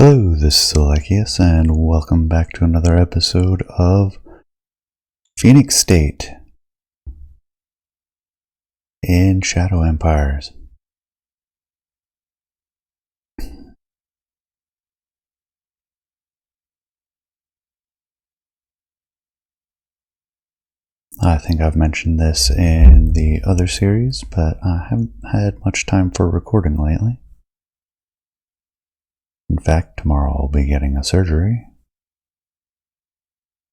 Hello, this is Alexius, and welcome back to another episode of Phoenixstate in Shadow Empires. I think I've mentioned this in the other series, but I haven't had much time for recording lately. In fact, tomorrow I'll be getting a surgery,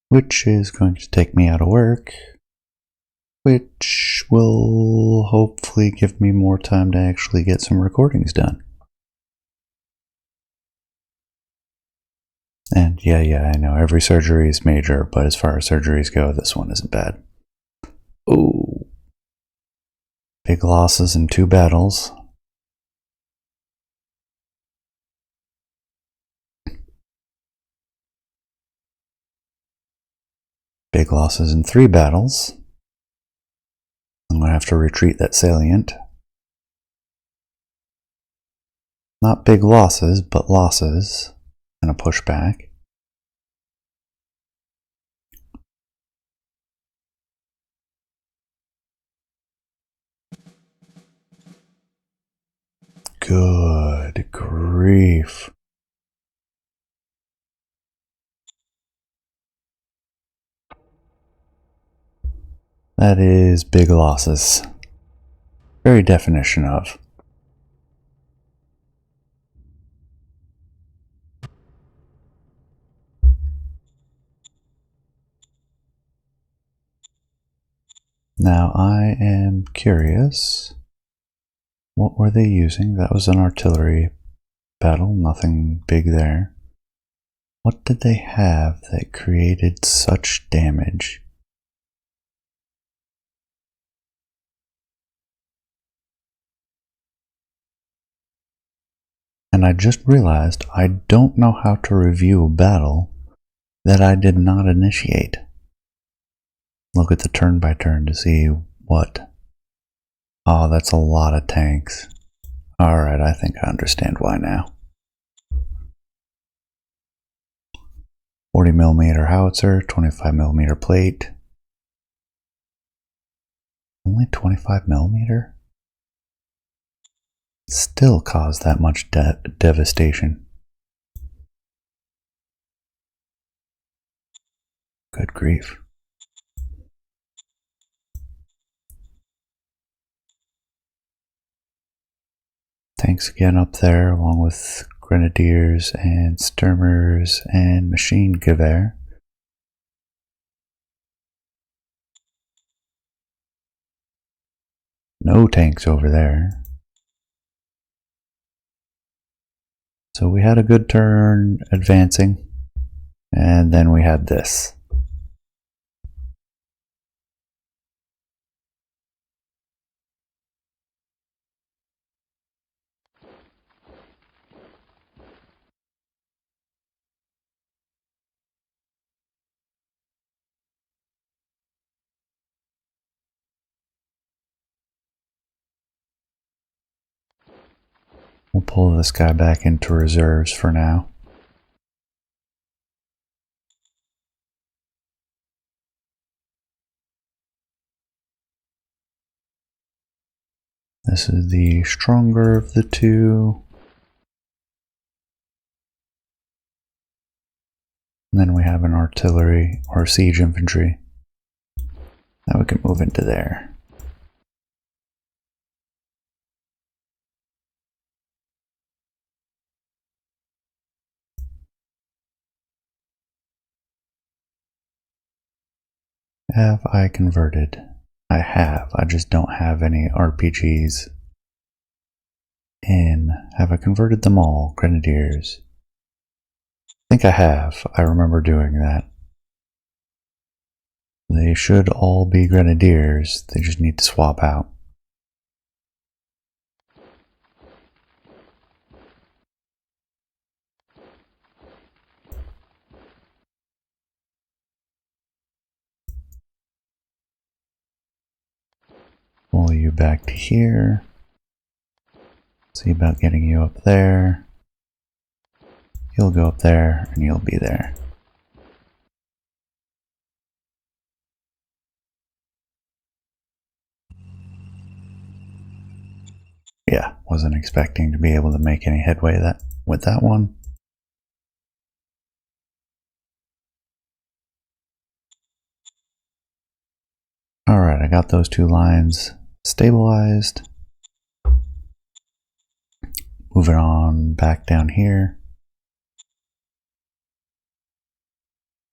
which is going to take me out of work, which will hopefully give me more time to actually get some recordings done. And yeah, I know every surgery is major, but as far as surgeries go, this one isn't bad. Ooh. Big losses in 2 battles. Big losses in 3 battles. I'm going to have to retreat that salient. Not big losses, but losses. And a pushback. Good grief. That is big losses. Very definition of. Now I am curious. What were they using? That was an artillery battle, nothing big there. What did they have that created such damage? And I just realized I don't know how to review a battle that I did not initiate. Look at the turn by turn to see what. Oh, that's a lot of tanks. Alright, I think I understand why now. 40mm howitzer, 25mm plate. Only 25mm? Still caused that much devastation. Good grief. Tanks again up there, along with grenadiers and stürmers and machine gewehr. No tanks over there. So we had a good turn advancing, and then we had this. We'll pull this guy back into reserves for now. This is the stronger of the two. And then we have an artillery or siege infantry. Now we can move into there. Have I converted? I have. I just don't have any RPGs in. Have I converted them all? Grenadiers. I think I have. I remember doing that. They should all be grenadiers. They just need to swap out. Pull you back to here. See about getting you up there. You'll go up there, and you'll be there. Yeah, wasn't expecting to be able to make any headway with that one. Alright, I got those 2 lines stabilized. Moving on back down here.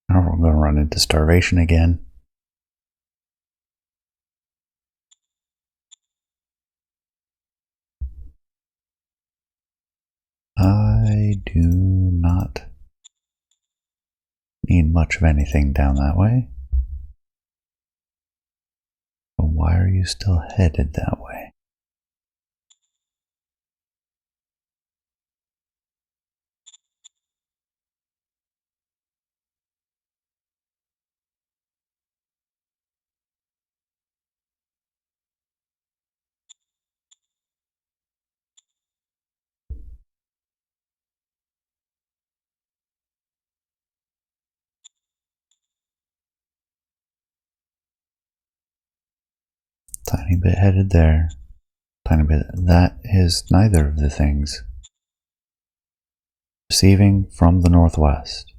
Now we're going to run into starvation again. I do not need much of anything down that way. But why are you still headed that way? Tiny bit headed there. Tiny bit. That is neither of the things. Receiving from the northwest.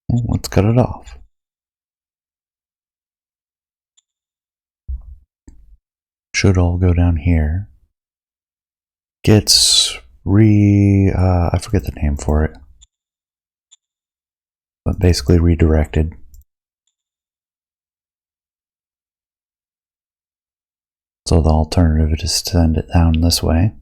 Well, let's cut it off. Should all go down here. Gets I forget the name for it. But basically redirected. So the alternative is to send it down this way.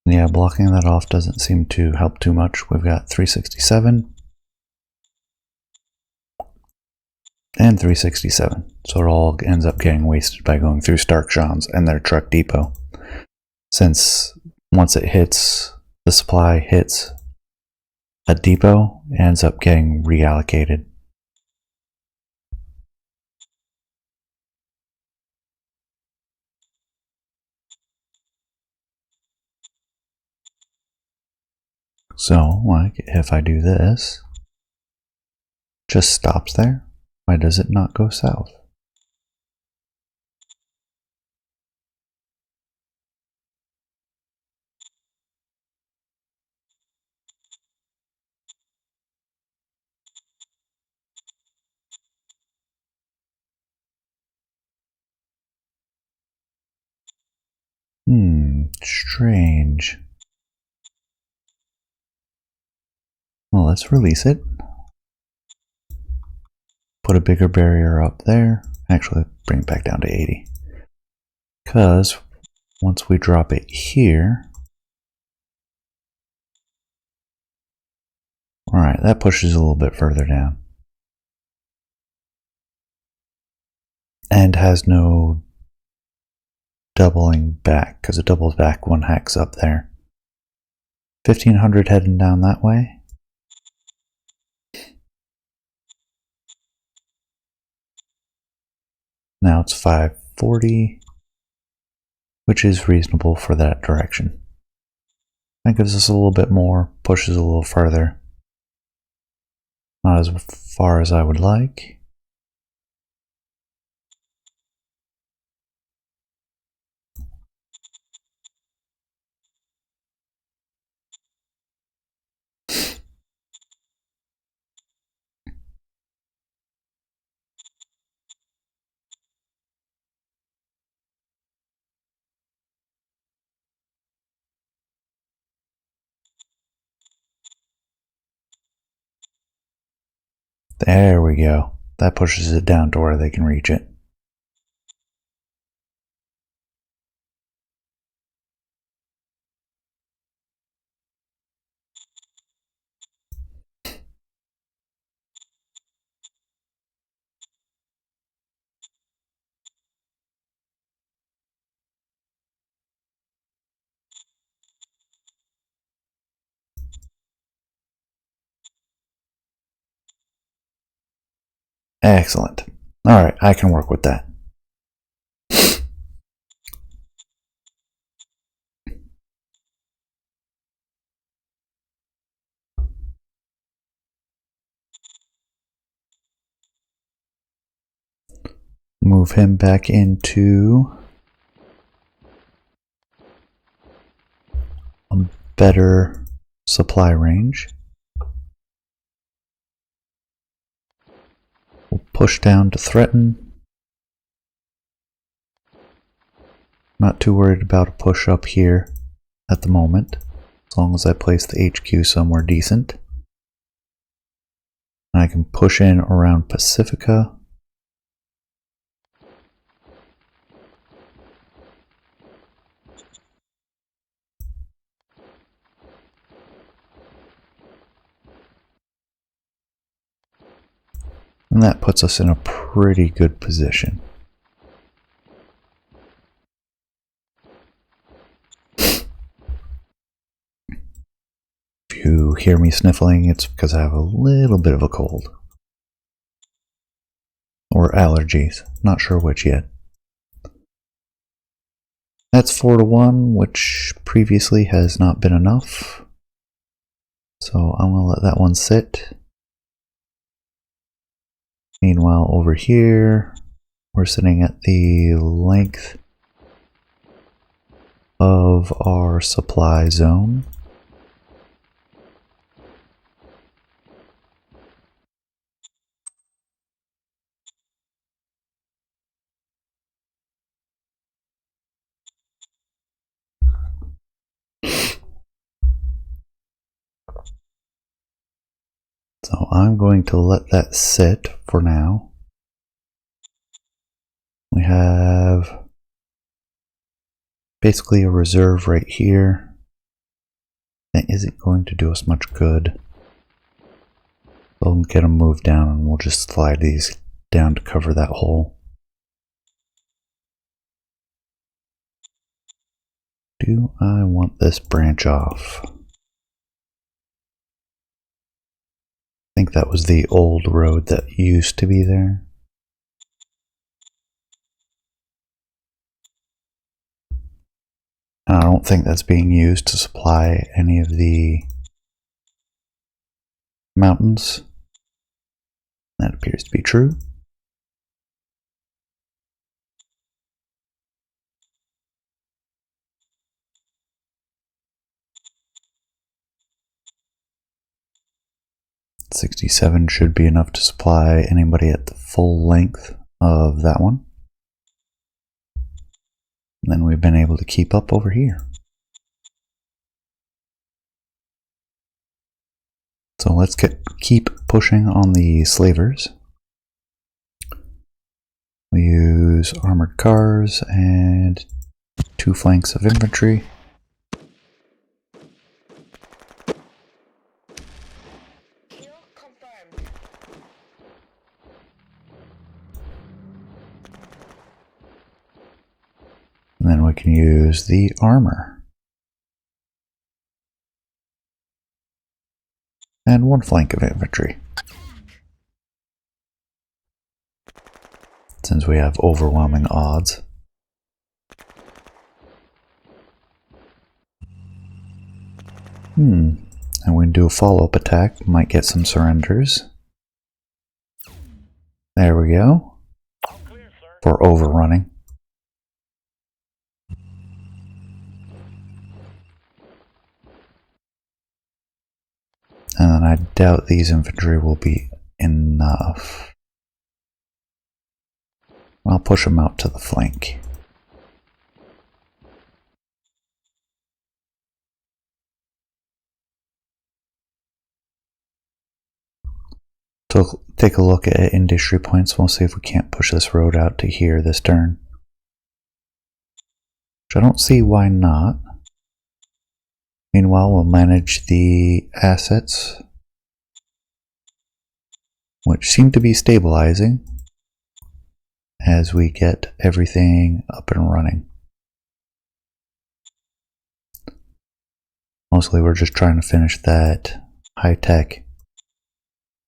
Yeah, blocking that off doesn't seem to help too much. We've got 367 and 367. So it all ends up getting wasted by going through Starkshaw's and their truck depot. Since once it hits, the supply hits a depot, it ends up getting reallocated. So, like, if I do this, just stops there. Why does it not go south? Strange. Well, let's release it. Put a bigger barrier up there. Actually, bring it back down to 80. Because once we drop it here, alright, that pushes a little bit further down. And has no doubling back, because it doubles back 1 hex up there. 1500 heading down that way. Now it's 540, which is reasonable for that direction. That gives us a little bit more, pushes a little further. Not as far as I would like. There we go. That pushes it down to where they can reach it. Excellent. Alright, I can work with that. Move him back into a better supply range. We'll push down to threaten. Not too worried about a push up here at the moment, as long as I place the HQ somewhere decent. And I can push in around Pacifica. And that puts us in a pretty good position. If you hear me sniffling, it's because I have a little bit of a cold. Or allergies, not sure which yet. That's 4-1, which previously has not been enough. So I'm going to let that one sit. Meanwhile, over here, we're sitting at the length of our supply zone. So I'm going to let that sit for now. We have basically a reserve right here. That isn't going to do us much good. So I'll get them moved down and we'll just slide these down to cover that hole. Do I want this branch off? I think that was the old road that used to be there. And I don't think that's being used to supply any of the mountains. That appears to be true. $67 should be enough to supply anybody at the full length of that one. And then we've been able to keep up over here. So let's keep pushing on the slavers. We use armored cars and 2 flanks of infantry. And then we can use the armor. And 1 flank of infantry. Since we have overwhelming odds. And we can do a follow-up attack. Might get some surrenders. There we go. For overrunning. And then I doubt these infantry will be enough. I'll push them out to the flank. So take a look at industry points. We'll see if we can't push this road out to here this turn. Which I don't see why not. Meanwhile, we'll manage the assets, which seem to be stabilizing as we get everything up and running. Mostly we're just trying to finish that high tech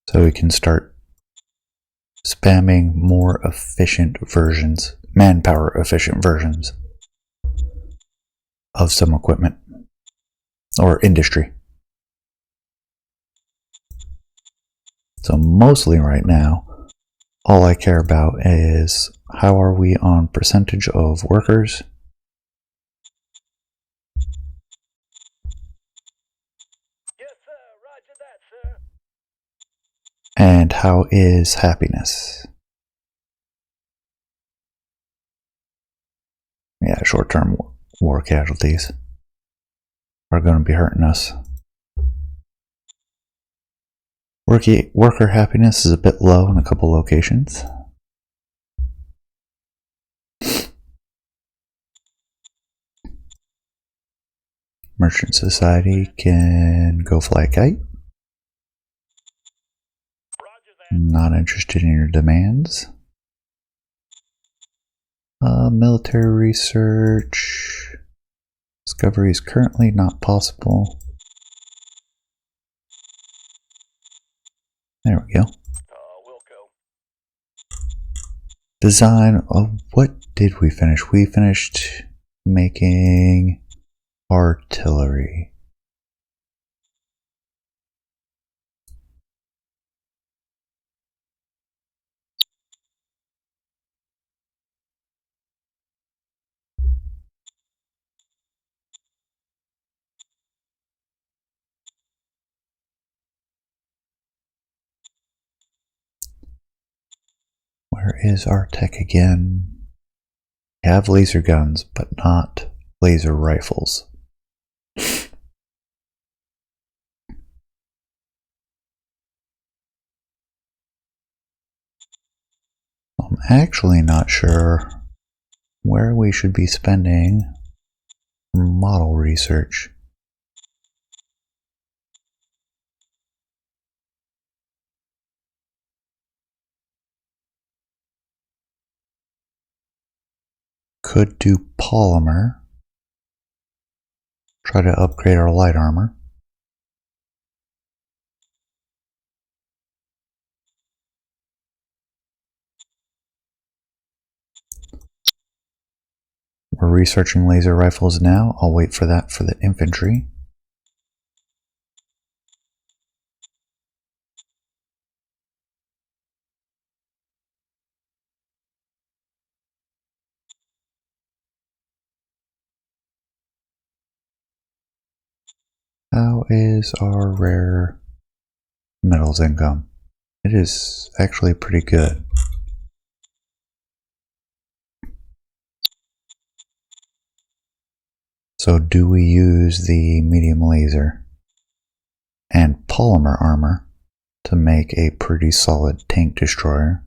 so we can start spamming more efficient versions, manpower efficient versions of some equipment or industry. So mostly right now, all I care about is how are we on percentage of workers and how is happiness. Yeah, short-term war casualties are going to be hurting us. Worker happiness is a bit low in a couple locations. Merchant society can go fly a kite. Not interested in your demands. Military research. Discovery is currently not possible. There we go. Design. Oh, what did we finish? We finished making artillery. Where is our tech again? We have laser guns, but not laser rifles. I'm actually not sure where we should be spending model research. Could do polymer. Try to upgrade our light armor. We're researching laser rifles now. I'll wait for that for the infantry. How is our rare metals income? It is actually pretty good. So do we use the medium laser and polymer armor to make a pretty solid tank destroyer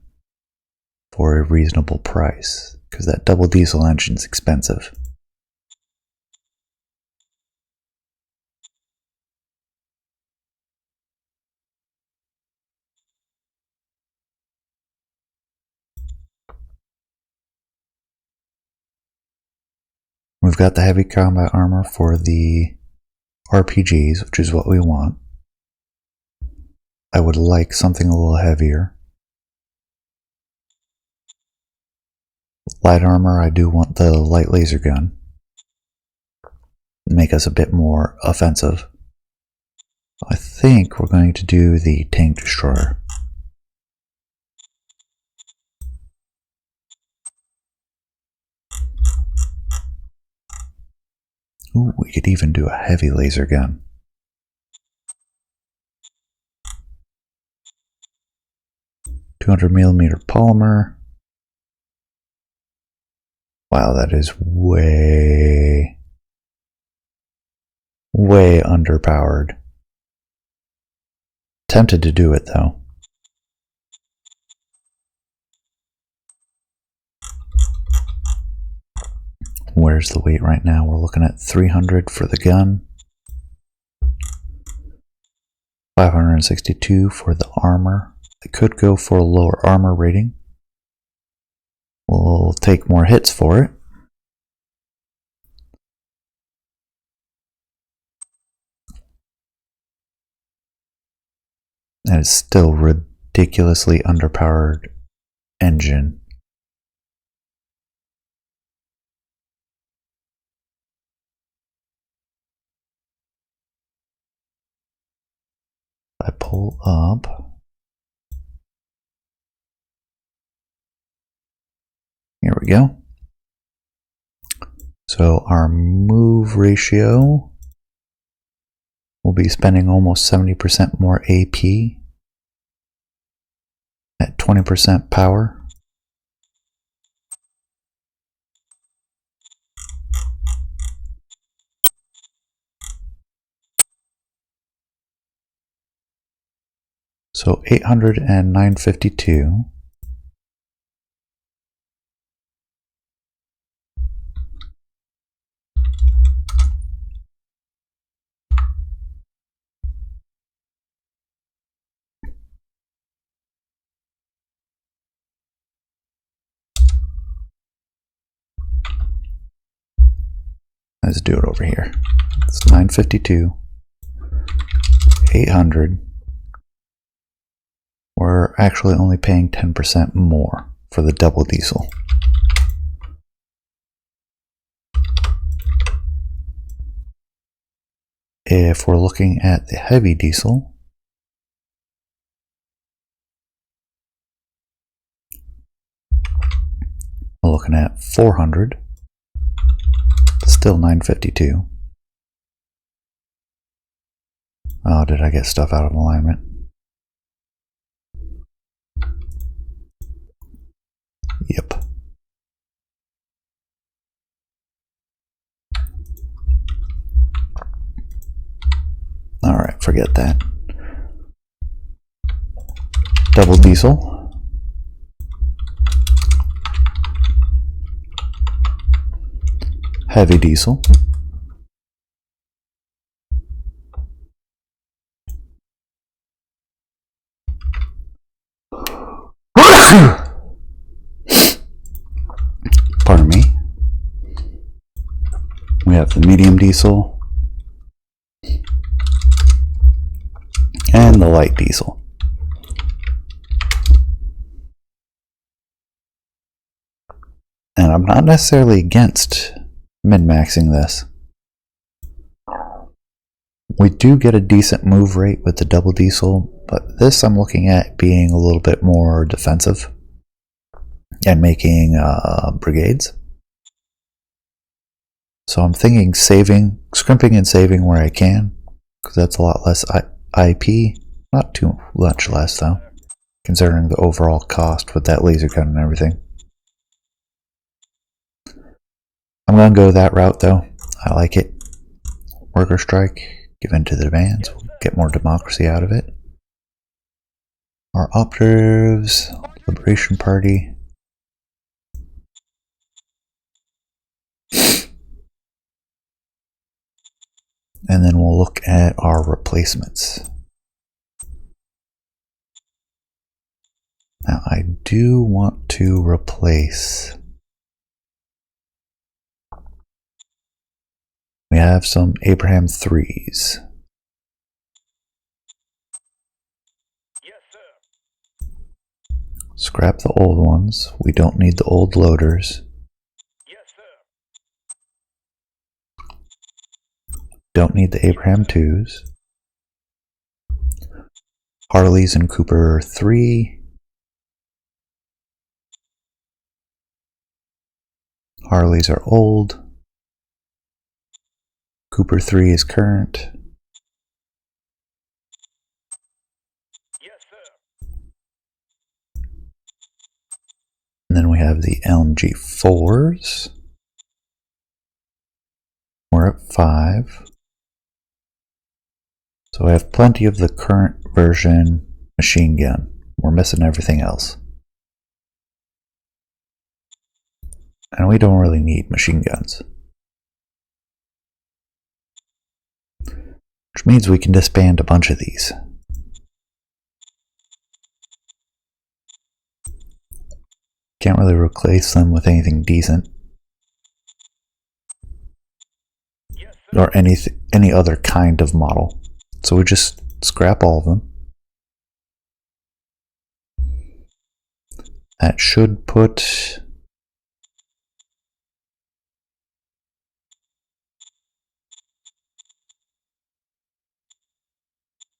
for a reasonable price? Because that double diesel engine is expensive. We've got the heavy combat armor for the RPGs, which is what we want. I would like something a little heavier. Light armor, I do want the light laser gun. Make us a bit more offensive. I think we're going to do the tank destroyer. Ooh, we could even do a heavy laser gun. .200mm polymer. Wow, that is way underpowered. Tempted to do it though. Where's the weight right now? We're looking at 300 for the gun. 562 for the armor. I could go for a lower armor rating. We'll take more hits for it. And it's still ridiculously underpowered engine. I pull up. Here we go. So our move ratio will be spending almost 70% more AP at 20% power. So 800 and 952. Let's do it over here. It's 952, 800. We're actually only paying 10% more for the double diesel. If we're looking at the heavy diesel, we're looking at 400, still 952. Oh, did I get stuff out of alignment? Yep. Alright, forget that. Double diesel. Heavy diesel. Pardon me. We have the medium diesel and the light diesel. And I'm not necessarily against min-maxing this. We do get a decent move rate with the double diesel, but this I'm looking at being a little bit more defensive and making brigades. So I'm thinking scrimping and saving where I can, because that's a lot less IP. Not too much less though, considering the overall cost with that laser gun and everything. I'm going to go that route though. I like it. Worker strike, give in to the demands, we'll get more democracy out of it. Our operatives, Liberation Party. And then we'll look at our replacements. Now I do want to replace. We have some Abraham 3s. Yes, sir. Scrap the old ones. We don't need the old loaders. Yes, sir. Don't need the Abraham 2s. Harleys and Cooper 3. Harleys are old. Cooper 3 is current. Yes, sir. And then we have the LMG 4s. We're at 5. So I have plenty of the current version machine gun. We're missing everything else. And we don't really need machine guns. Which means we can disband a bunch of these. Can't really replace them with anything decent. Yes, sir. Or any other kind of model. So we just scrap all of them. That should put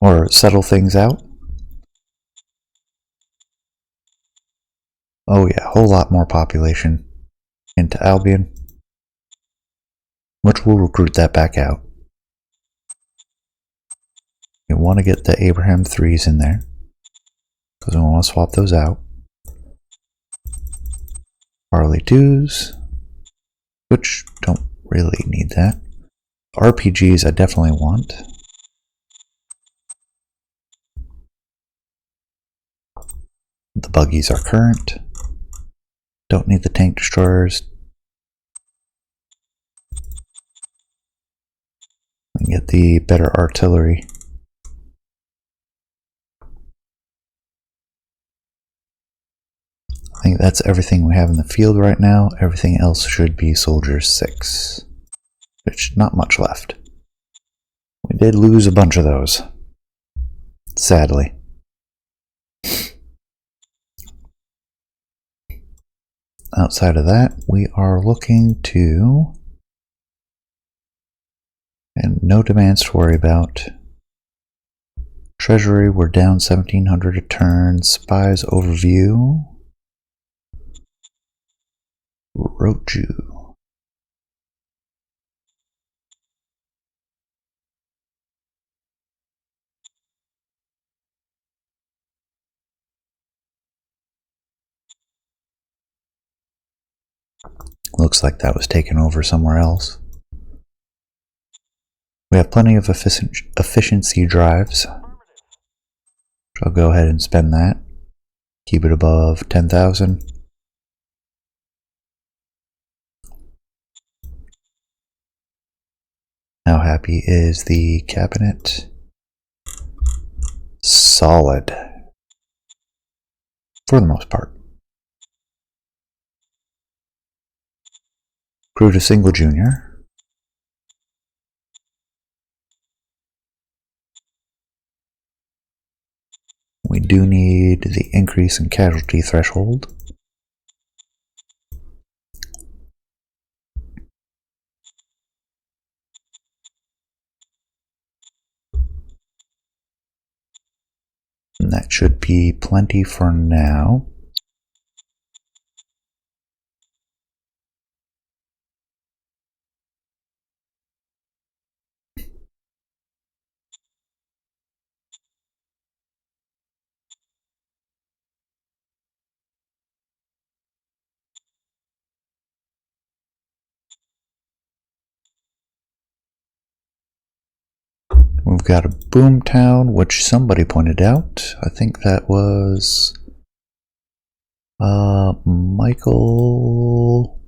or settle things out. Oh yeah, a whole lot more population into Albion, which will recruit that back out. You want to get the Abraham 3s in there, because we want to swap those out. Harley 2s, which don't really need that. RPGs I definitely want. The buggies are current. Don't need the tank destroyers. We can get the better artillery. I think that's everything we have in the field right now. Everything else should be Soldiers 6, which not much left. We did lose a bunch of those, sadly. Outside of that, we are looking to, and no demands to worry about. Treasury, we're down 1,700 a turn. Spies overview. Roju. Looks like that was taken over somewhere else. We have plenty of efficiency drives. I'll go ahead and spend that. Keep it above 10,000. How happy is the cabinet? Solid. For the most part. Crew to single junior. We do need the increase in casualty threshold. And that should be plenty for now. We've got a boomtown, which somebody pointed out. I think that was Michael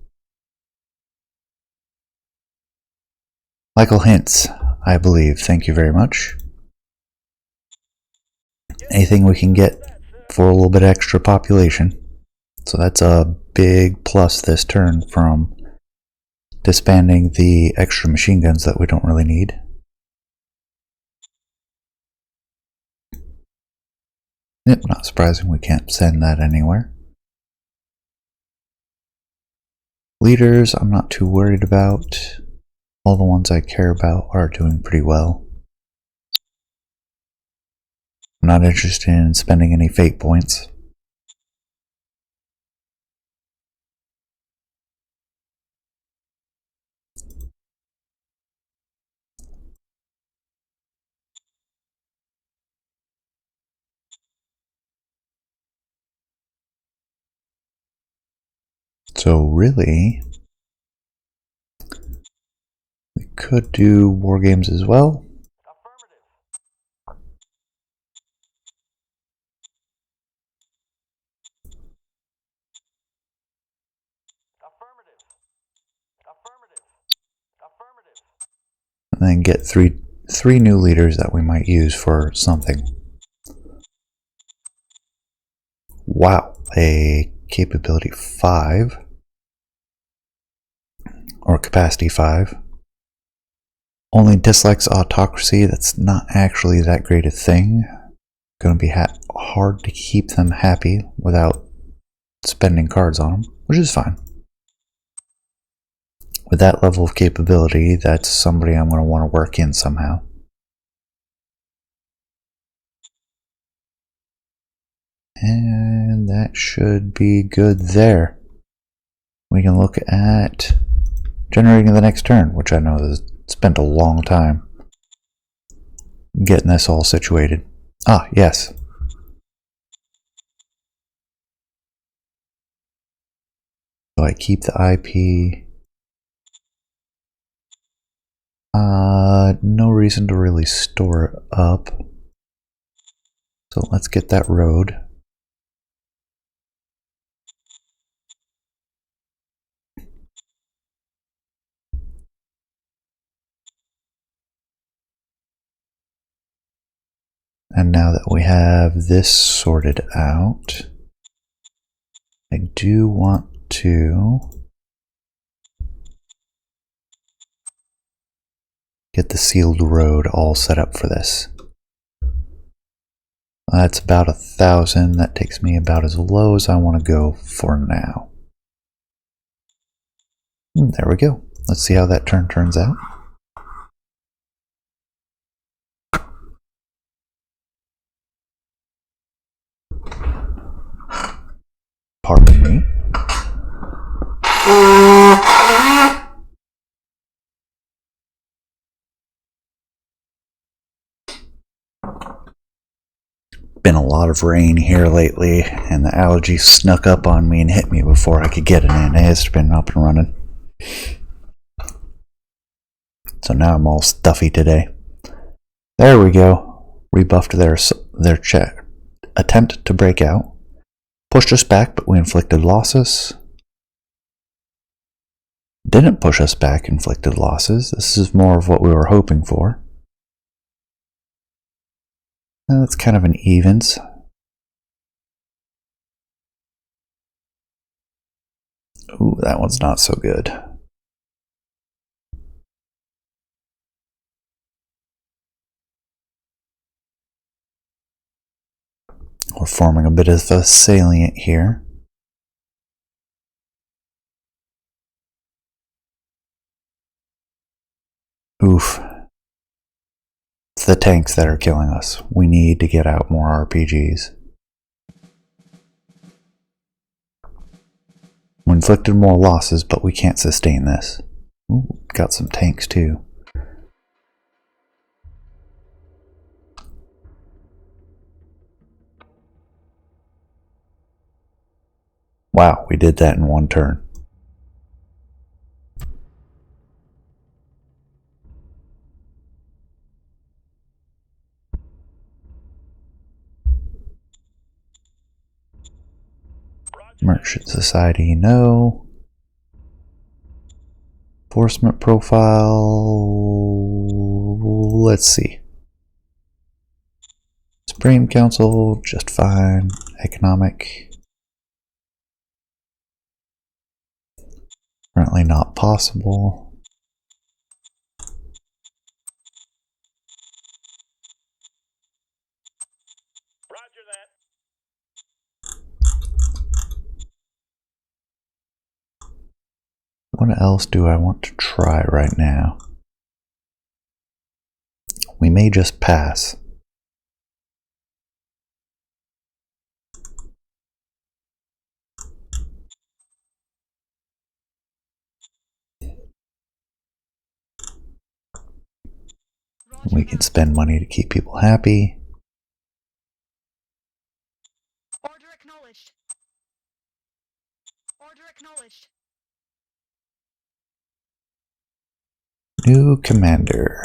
Hintz, I believe. Thank you very much. Anything we can get for a little bit extra population. So that's a big plus this turn from disbanding the extra machine guns that we don't really need. Yep, not surprising we can't send that anywhere. Leaders, I'm not too worried about. All the ones I care about are doing pretty well. I'm not interested in spending any fate points. So really, we could do war games as well. And then get three new leaders that we might use for something. Wow, a capability 5 or capacity 5 only dislikes autocracy. That's not actually that great a thing. Going to be hard to keep them happy without spending cards on them, which is fine. With that level of capability, that's somebody I'm going to want to work in somehow. And that should be good there. We can look at generating the next turn, which I know has spent a long time getting this all situated. Ah, yes. So I keep the IP. No reason to really store it up. So let's get that road. And now that we have this sorted out, I do want to get the sealed road all set up for this. That's about 1,000. That takes me about as low as I want to go for now. There we go. Let's see how that turn turns out. Pardon me. Been a lot of rain here lately, and the allergies snuck up on me and hit me before I could get it in. It's been up and running. So now I'm all stuffy today. There we go. Rebuffed their check. Attempt to break out. Pushed us back, but we inflicted losses. Didn't push us back, inflicted losses. This is more of what we were hoping for. And that's kind of an evens. Ooh, that one's not so good. We're forming a bit of a salient here. Oof. It's the tanks that are killing us. We need to get out more RPGs. We inflicted more losses, but we can't sustain this. Ooh, got some tanks too. Wow, we did that in one turn. Merchant Society, no. Enforcement profile, let's see. Supreme Council, just fine. Economic, currently not possible. Roger that. What else do I want to try right now? We may just pass. We can spend money to keep people happy. Order acknowledged. Order acknowledged. New commander.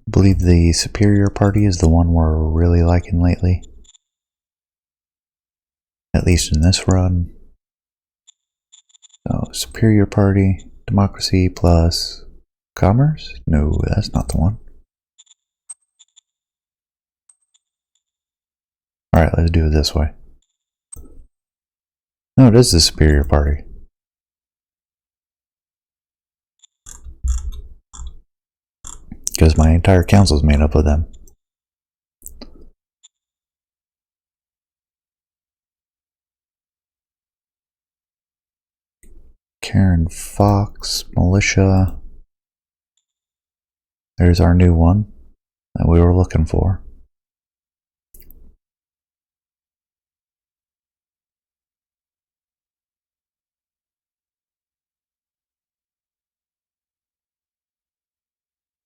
I believe the Superior Party is the one we're really liking lately. At least in this run. So, Superior Party, Democracy plus Commerce? No, that's not the one. Alright, let's do it this way. No, it is the superior party. Because my entire council is made up of them. Karen Fox, Militia. There's our new one that we were looking for.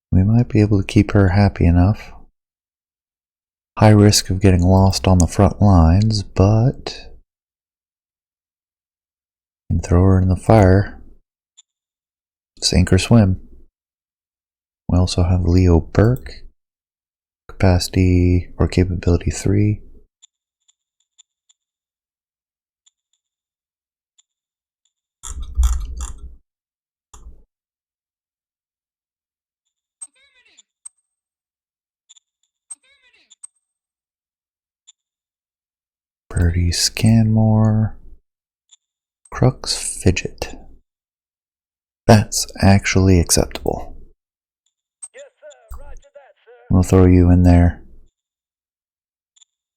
We might be able to keep her happy enough. High risk of getting lost on the front lines, but can throw her in the fire. Sink or swim. We also have Leo Burke. Capacity or capability 3. Birdie Scanmore. Crux Fidget. That's actually acceptable. Yes, sir. Roger that, sir. We'll throw you in there.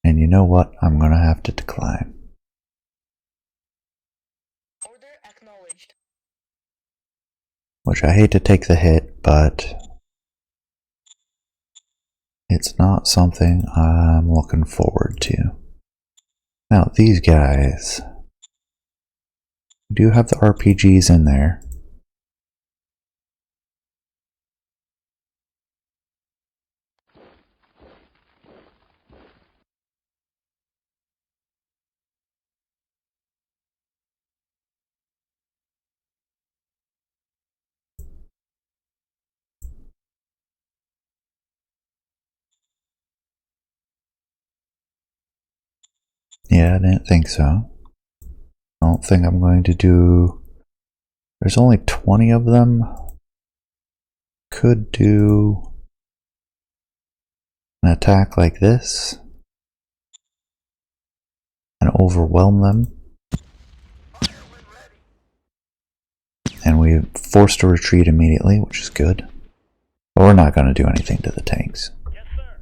And you know what? I'm gonna have to decline. Order acknowledged. Which I hate to take the hit, but it's not something I'm looking forward to. Now, these guys do have the RPGs in there. Yeah, I didn't think so. I don't think I'm going to do... There's only 20 of them. Could do an attack like this and overwhelm them. And we forced a retreat immediately, which is good. But we're not going to do anything to the tanks. Yes, sir.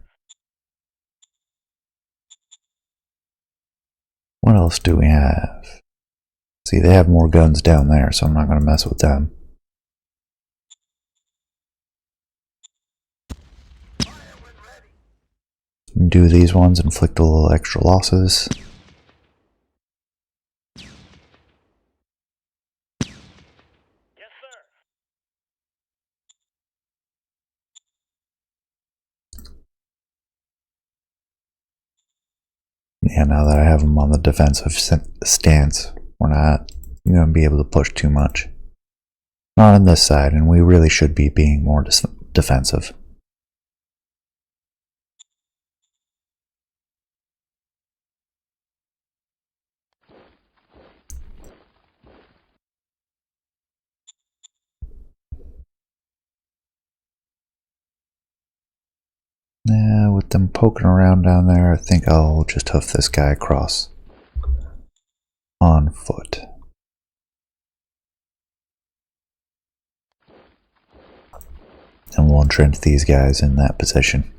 What else do we have? See, they have more guns down there, so I'm not going to mess with them. Do these ones, inflict a little extra losses. Yes, sir. Yeah, now that I have them on the defensive stance, we're not going to be able to push too much. Not on this side, and we really should be being more defensive. Yeah, with them poking around down there, I think I'll just hoof this guy across on foot. And we'll entrench these guys in that position.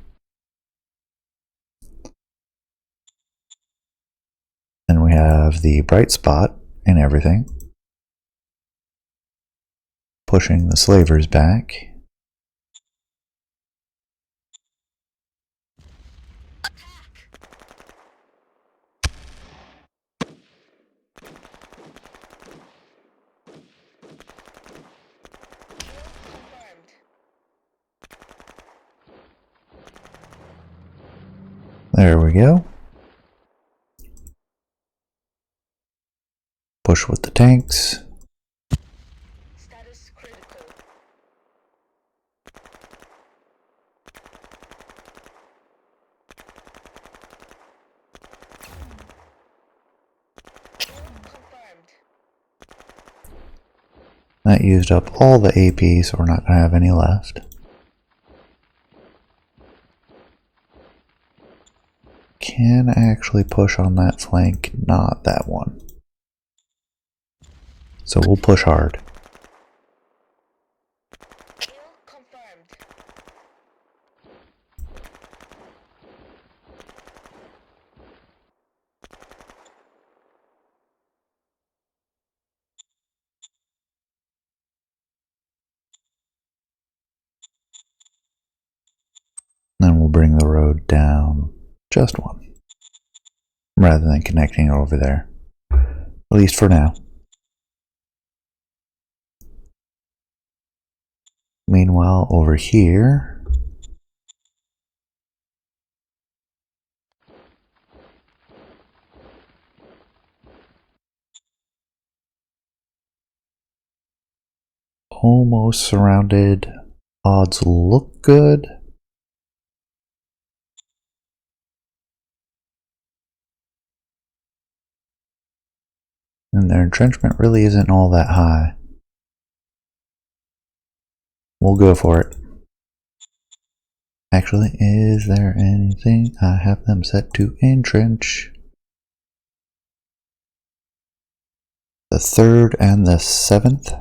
Then we have the bright spot and everything. Pushing the slavers back. Confirmed. There we go. Push with the tanks. Status critical. Confirmed. That used up all the AP, so we're not going to have any left. Can actually push on that flank, not that one. So we'll push hard. Kill confirmed. Then we'll bring the road down just one, rather than connecting it over there. At least for now. Meanwhile, over here, almost surrounded. Odds look good. And their entrenchment really isn't all that high. We'll go for it. Actually, is there anything? I have them set to entrench. The 3rd and the 7th.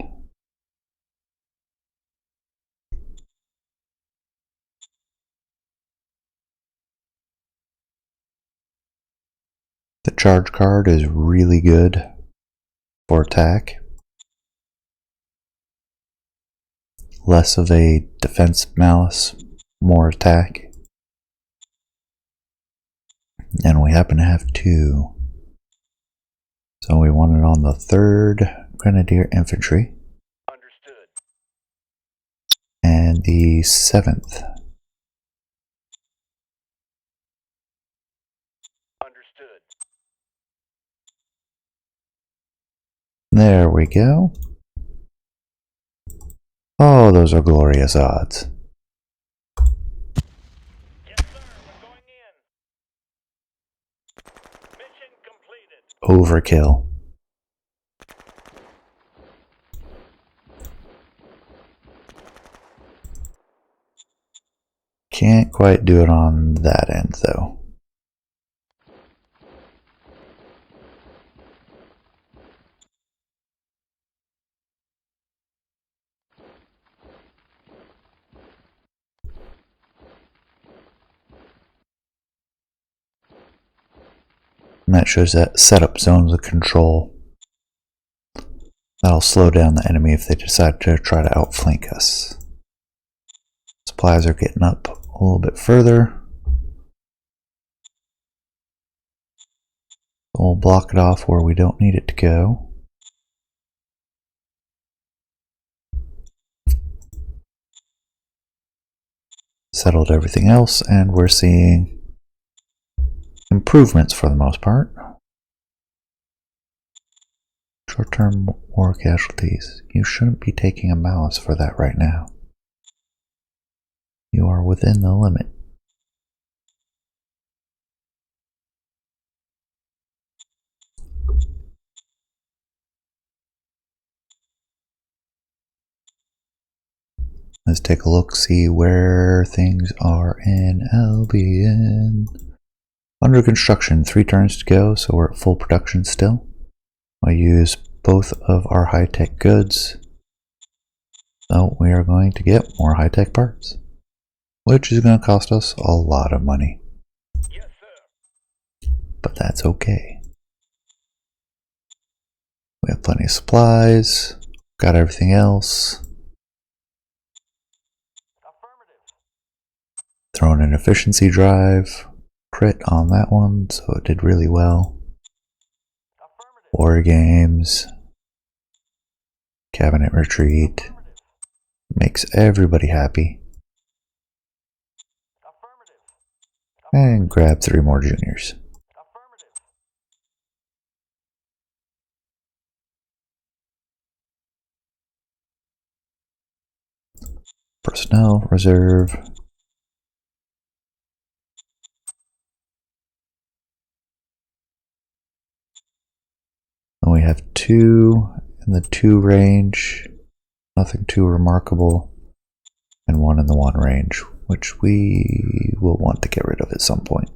The charge card is really good for attack. Less of a defense malice, more attack. And we happen to have 2. So we want it on the 3rd Grenadier Infantry. Understood. And the 7th. Understood. There we go. Oh, those are glorious odds. Yes, sir. We're going in. Mission completed. Overkill. Can't quite do it on that end though. And that shows that setup zones of control. That'll slow down the enemy if they decide to try to outflank us. Supplies are getting up a little bit further. We'll block it off where we don't need it to go. Settled everything else, and we're seeing improvements for the most part. Short-term war casualties. You shouldn't be taking a malice for that right now. You are within the limit. Let's take a look, see where things are in Albion. Under construction, 3 turns to go, so we're at full production still. I use both of our high-tech goods. So we are going to get more high-tech parts, which is going to cost us a lot of money. Yes, sir. But that's okay. We have plenty of supplies, got everything else. Affirmative. Throwing an efficiency drive, crit on that one, so it did really well. Affirmative. War games, cabinet retreat, Affirmative. makes everybody happy. Affirmative. And grab 3 more juniors. Affirmative. Personnel, reserve. And we have 2 in the 2 range, nothing too remarkable, and 1 in the 1 range, which we will want to get rid of at some point.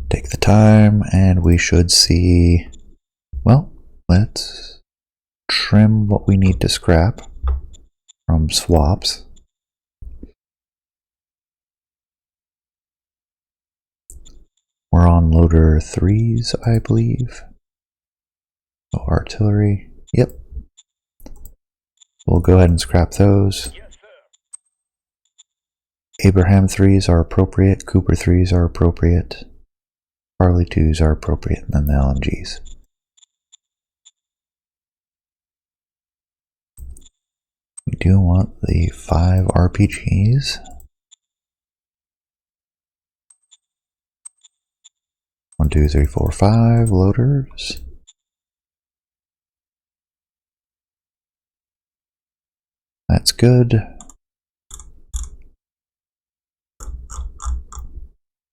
Take the time, and we should see Well, let's trim what we need to scrap from swaps. We're on loader 3s, I believe. Oh, artillery. Yep. We'll go ahead and scrap those. Yes, sir. Abraham 3s are appropriate. Cooper 3s are appropriate. Harley 2s are appropriate. And then the LMGs. We do want the 5 RPGs. One, two, three, four, 5 loaders. That's good.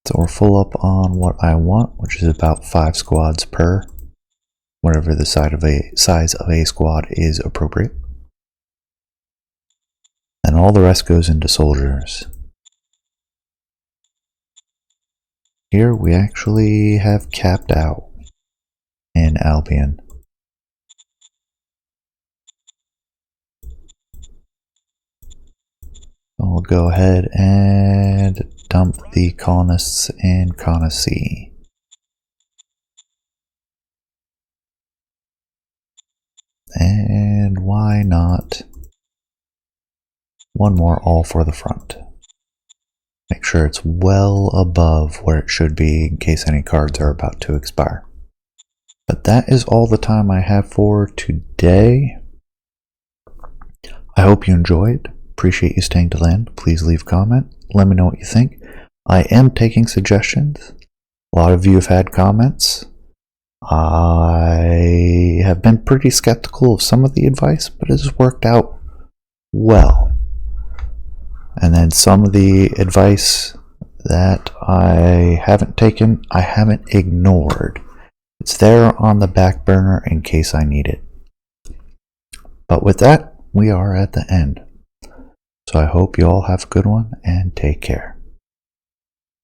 So we're full up on what I want, which is about 5 squads per, whatever the size of a squad is appropriate. And all the rest goes into soldiers. Here we actually have capped out in Albion. I'll go ahead and dump the colonists in Conacy. And why not one more all for the front. Make sure it's well above where it should be in case any cards are about to expire. But that is all the time I have for today. I hope you enjoyed. Appreciate you staying to the end. Please leave a comment. Let me know what you think. I am taking suggestions. A lot of you have had comments. I have been pretty skeptical of some of the advice, but it has worked out well. And then some of the advice that I haven't taken, I haven't ignored. It's there on the back burner in case I need it. But with that, we are at the end. So I hope you all have a good one and take care.